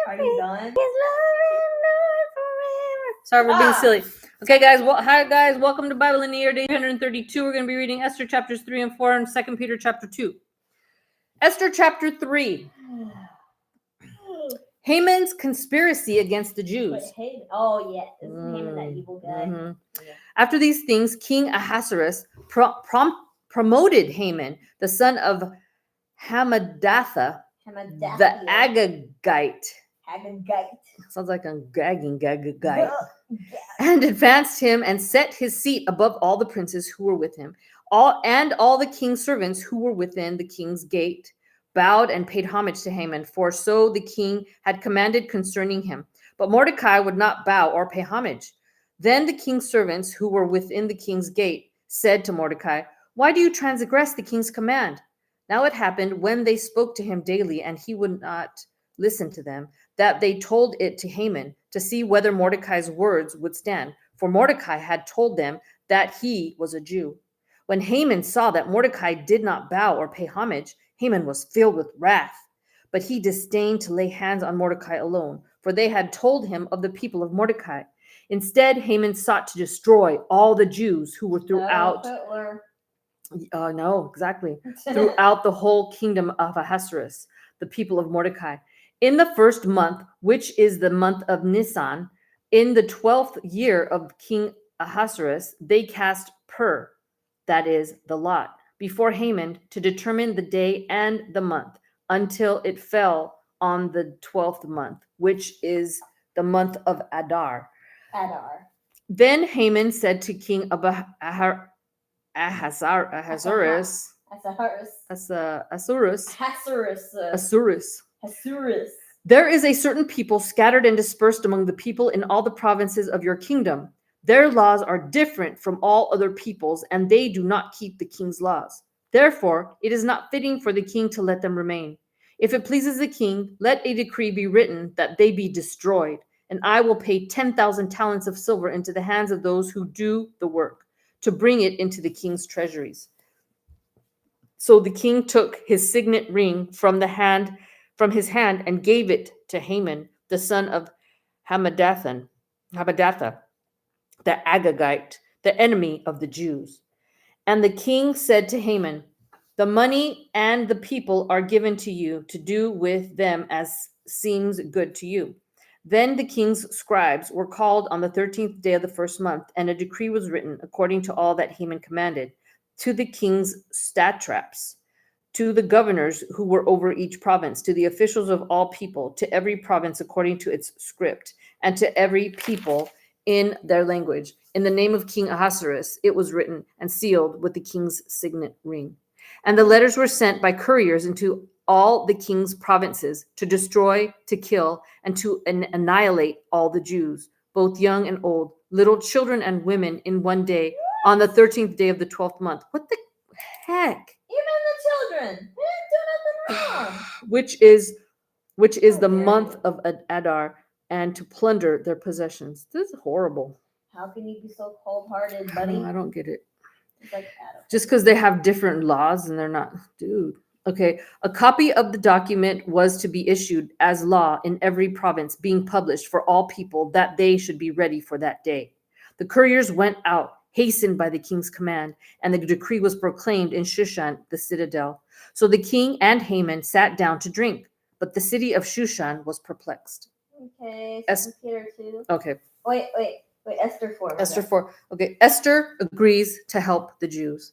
Are you done? Sorry, we're being silly. Okay, guys. Hi, guys. Welcome to Bible in the Year, day 332. We're going to be reading Esther chapters 3 and 4 and 2 Peter chapter 2. Esther chapter 3. Haman's conspiracy against the Jews. Oh, yeah. Isn't Haman that evil guy? Mm-hmm. Yeah. After these things, King Ahasuerus promoted Haman, the son of Hammedatha, the Agagite. Sounds like a gagging Agagite. And advanced him and set his seat above all the princes who were with him. All the king's servants who were within the king's gate bowed and paid homage to Haman, for so the king had commanded concerning him. But Mordecai would not bow or pay homage. Then the king's servants who were within the king's gate said to Mordecai, "Why do you transgress the king's command?" Now it happened, when they spoke to him daily and he would not listen to them, that they told it to Haman to see whether Mordecai's words would stand. For Mordecai had told them that he was a Jew. When Haman saw that Mordecai did not bow or pay homage, Haman was filled with wrath. But he disdained to lay hands on Mordecai alone, for they had told him of the people of Mordecai. Instead, Haman sought to destroy all the Jews who were throughout... throughout the whole kingdom of Ahasuerus, the people of Mordecai. In the first month, which is the month of Nisan, in the 12th year of King Ahasuerus, they cast pur, that is, the lot, before Haman to determine the day and the month, until it fell on the 12th month, which is the month of Adar. Then Haman said to King Ahasuerus, "There is a certain people scattered and dispersed among the people in all the provinces of your kingdom. Their laws are different from all other peoples, and they do not keep the king's laws. Therefore, it is not fitting for the king to let them remain. If it pleases the king, let a decree be written that they be destroyed, and I will pay 10,000 talents of silver into the hands of those who do the work, to bring it into the king's treasuries." So the king took his signet ring from his hand and gave it to Haman, the son of Hammedatha, the Agagite, the enemy of the Jews. And the king said to Haman, "The money and the people are given to you to do with them as seems good to you." Then the king's scribes were called on the 13th day of the first month, and a decree was written according to all that Haman commanded, to the king's satraps, to the governors who were over each province, to the officials of all people, to every province according to its script, and to every people in their language. In the name of King Ahasuerus, it was written and sealed with the king's signet ring. And the letters were sent by couriers into all the king's provinces to destroy, to kill, and to annihilate all the Jews, both young and old, little children and women, in one day, on the 13th day of the 12th month. What the heck? Even the children. They didn't do nothing wrong. Which is the month of Adar, and to plunder their possessions. This is horrible. How can you be so cold-hearted, buddy? I don't get it. It's like Adam. Just because they have different laws and they're not, dude. Okay, a copy of the document was to be issued as law in every province, being published for all people, that they should be ready for that day. The couriers went out, hastened by the king's command, and the decree was proclaimed in Shushan, the citadel. So the king and Haman sat down to drink, but the city of Shushan was perplexed. Okay, Peter 2. Okay. Wait, Esther 4. Esther 4. Okay, Esther agrees to help the Jews.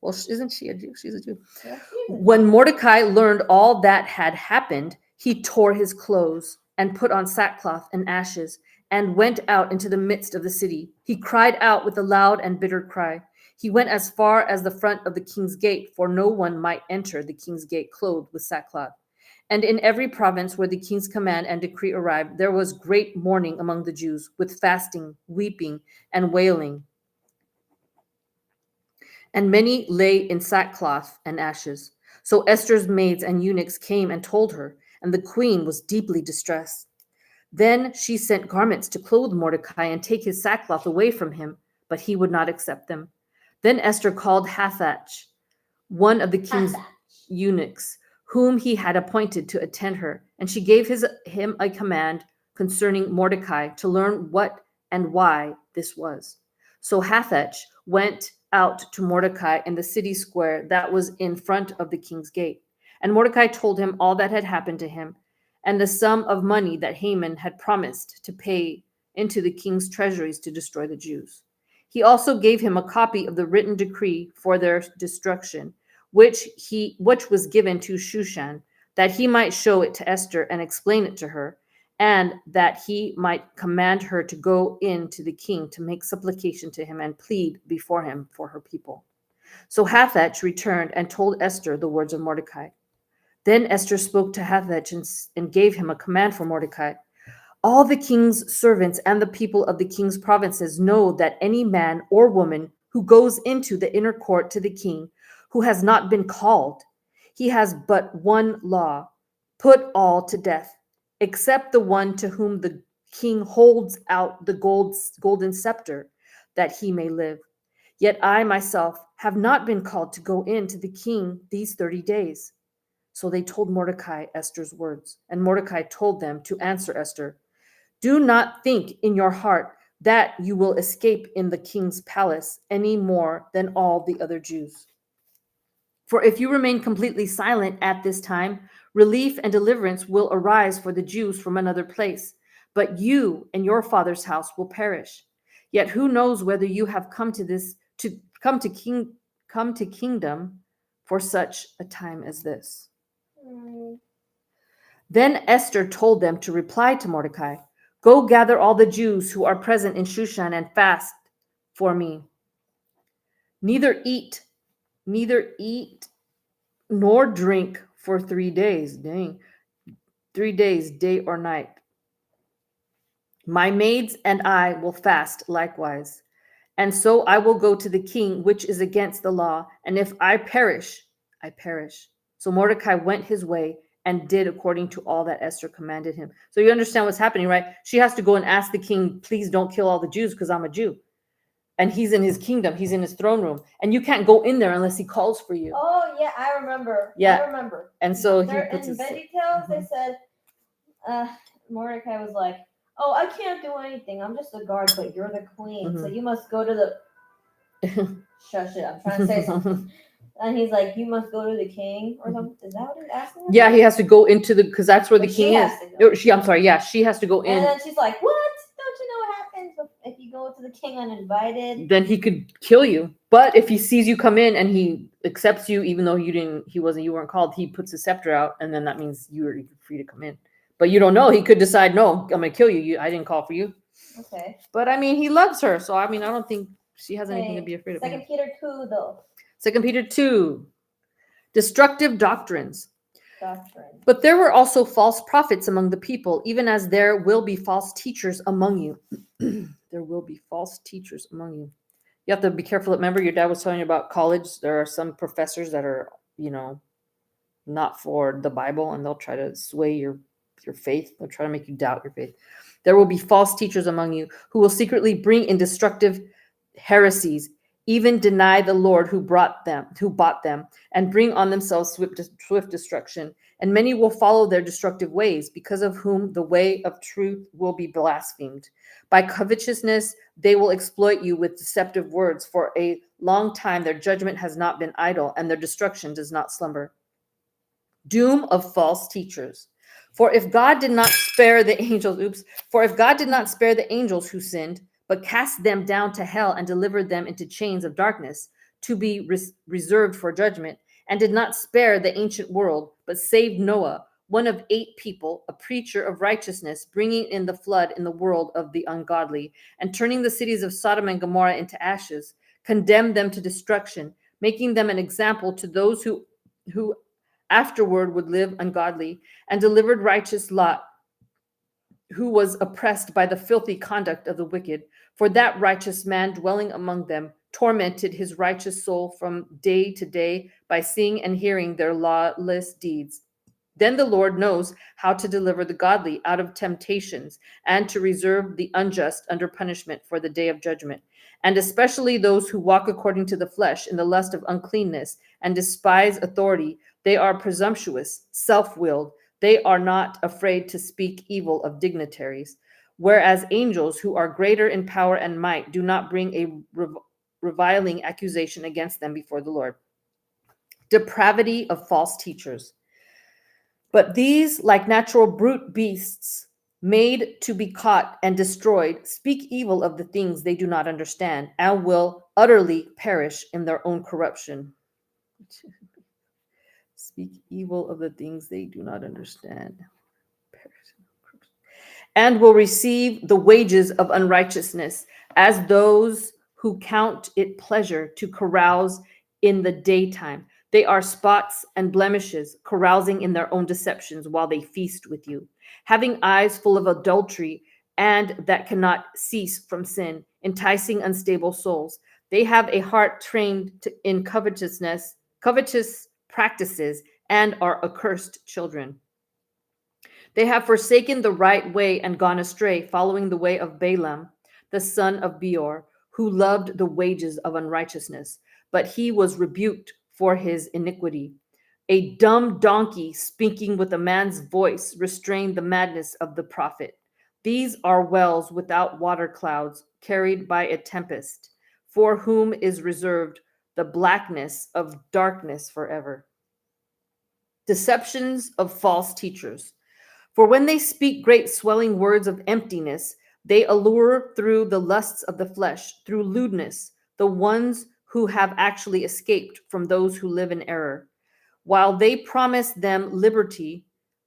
Well, isn't she a Jew? She's a Jew. Yeah, when Mordecai learned all that had happened, he tore his clothes and put on sackcloth and ashes and went out into the midst of the city. He cried out with a loud and bitter cry. He went as far as the front of the king's gate, for no one might enter the king's gate clothed with sackcloth. And in every province where the king's command and decree arrived, there was great mourning among the Jews, with fasting, weeping, and wailing. And many lay in sackcloth and ashes. So Esther's maids and eunuchs came and told her, and the queen was deeply distressed. Then she sent garments to clothe Mordecai and take his sackcloth away from him, but he would not accept them. Then Esther called Hathach, one of the king's eunuchs, whom he had appointed to attend her. And she gave him a command concerning Mordecai to learn what and why this was. So Hathach went out to Mordecai in the city square that was in front of the king's gate. And Mordecai told him all that had happened to him, and the sum of money that Haman had promised to pay into the king's treasuries to destroy the Jews. He also gave him a copy of the written decree for their destruction, which was given to Shushan, that he might show it to Esther and explain it to her, and that he might command her to go in to the king to make supplication to him and plead before him for her people. So Hathach returned and told Esther the words of Mordecai. Then Esther spoke to Hathach and gave him a command for Mordecai. All the king's servants and the people of the king's provinces know that any man or woman who goes into the inner court to the king, who has not been called, he has but one law: put all to death, except the one to whom the king holds out the golden scepter, that he may live. Yet I myself have not been called to go in to the king these 30 days. So they told Mordecai Esther's words, and Mordecai told them to answer Esther, do not think in your heart that you will escape in the king's palace any more than all the other Jews. For if you remain completely silent at this time, relief and deliverance will arise for the Jews from another place, but you and your father's house will perish. Yet who knows whether you have come to kingdom for such a time as this. Then Esther told them to reply to Mordecai, go gather all the Jews who are present in Shushan and fast for me. Neither eat nor drink for 3 days. 3 days, day or night. My maids and I will fast likewise. And so I will go to the king, which is against the law. And if I perish, I perish. So Mordecai went his way and did according to all that Esther commanded him. So you understand what's happening, right? She has to go and ask the king, please don't kill all the Jews because I'm a Jew. And he's in his kingdom. He's in his throne room. And you can't go in there unless he calls for you. Oh, yeah, I remember. Yeah. I remember. And so They're he puts in his... VeggieTales, they said, Mordecai was like, oh, I can't do anything. I'm just a guard, but you're the queen. So you must go to the... Shush it. I'm trying to say something. And he's like, you must go to the king or something. Is that what he's asking him? Yeah, he has to go into the... Because that's where the king is. I'm sorry. Yeah, she has to go in. And then she's like, what? Don't you know what happens if you go to the king uninvited? Then he could kill you. But if he sees you come in and he accepts you, even though you weren't called, he puts his scepter out, and then that means you're free to come in. But you don't know. He could decide, no, I'm going to kill you. I didn't call for you. Okay. But I mean, he loves her. So I mean, I don't think she has anything to be afraid of. 2 Peter 2, though. 2 Peter 2. Destructive doctrines. But there were also false prophets among the people, even as there will be false teachers among you. There will be false teachers among you. You have to be careful. Remember, your dad was telling you about college. There are some professors that are, not for the Bible, and they'll try to sway your faith. They'll try to make you doubt your faith. There will be false teachers among you who will secretly bring in destructive heresies, even deny the Lord who bought them, and bring on themselves swift destruction. And many will follow their destructive ways, because of whom the way of truth will be blasphemed. By covetousness, they will exploit you with deceptive words. For a long time, their judgment has not been idle, and their destruction does not slumber. Doom of false teachers. For if God did not spare the angels who sinned, but cast them down to hell and delivered them into chains of darkness to be reserved for judgment, and did not spare the ancient world, but saved Noah, one of 8 people, a preacher of righteousness, bringing in the flood in the world of the ungodly, and turning the cities of Sodom and Gomorrah into ashes, condemned them to destruction, making them an example to those who afterward would live ungodly, and delivered righteous Lot, who was oppressed by the filthy conduct of the wicked. For that righteous man dwelling among them tormented his righteous soul from day to day by seeing and hearing their lawless deeds. Then the Lord knows how to deliver the godly out of temptations, and to reserve the unjust under punishment for the day of judgment, and especially those who walk according to the flesh in the lust of uncleanness and despise authority, They are presumptuous, self-willed. They are not afraid to speak evil of dignitaries, whereas angels who are greater in power and might do not bring a reviling accusation against them before the Lord. Depravity of false teachers. But these, like natural brute beasts, made to be caught and destroyed, speak evil of the things they do not understand, and will utterly perish in their own corruption. Speak evil of the things they do not understand, and will receive the wages of unrighteousness, as those who count it pleasure to carouse in the daytime. They are spots and blemishes, carousing in their own deceptions while they feast with you, having eyes full of adultery and that cannot cease from sin, enticing unstable souls. They have a heart trained in covetousness, covetous practices, and are accursed children. They have forsaken the right way and gone astray, following the way of Balaam, the son of Beor, who loved the wages of unrighteousness, but he was rebuked for his iniquity. A dumb donkey speaking with a man's voice restrained the madness of the prophet. These are wells without water clouds, carried by a tempest, for whom is reserved the blackness of darkness forever. Deceptions of false teachers. For when they speak great swelling words of emptiness, they allure through the lusts of the flesh, through lewdness, the ones who have actually escaped from those who live in error. While they promise them liberty,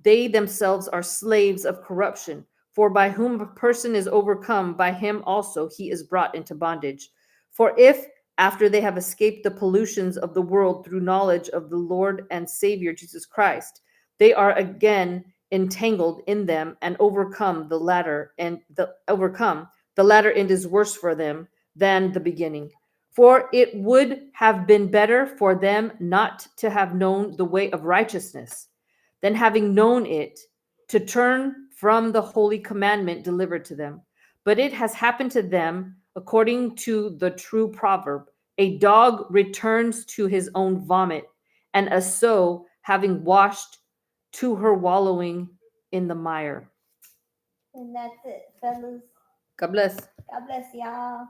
they themselves are slaves of corruption. For by whom a person is overcome, by him also he is brought into bondage. For if, after they have escaped the pollutions of the world through knowledge of the Lord and Savior Jesus Christ, they are again entangled in them and overcome the latter end is worse for them than the beginning. For it would have been better for them not to have known the way of righteousness than, having known it, to turn from the holy commandment delivered to them. But it has happened to them according to the true proverb: a dog returns to his own vomit, and a sow, having washed, to her wallowing in the mire. And that's it, fellas. God bless. God bless y'all.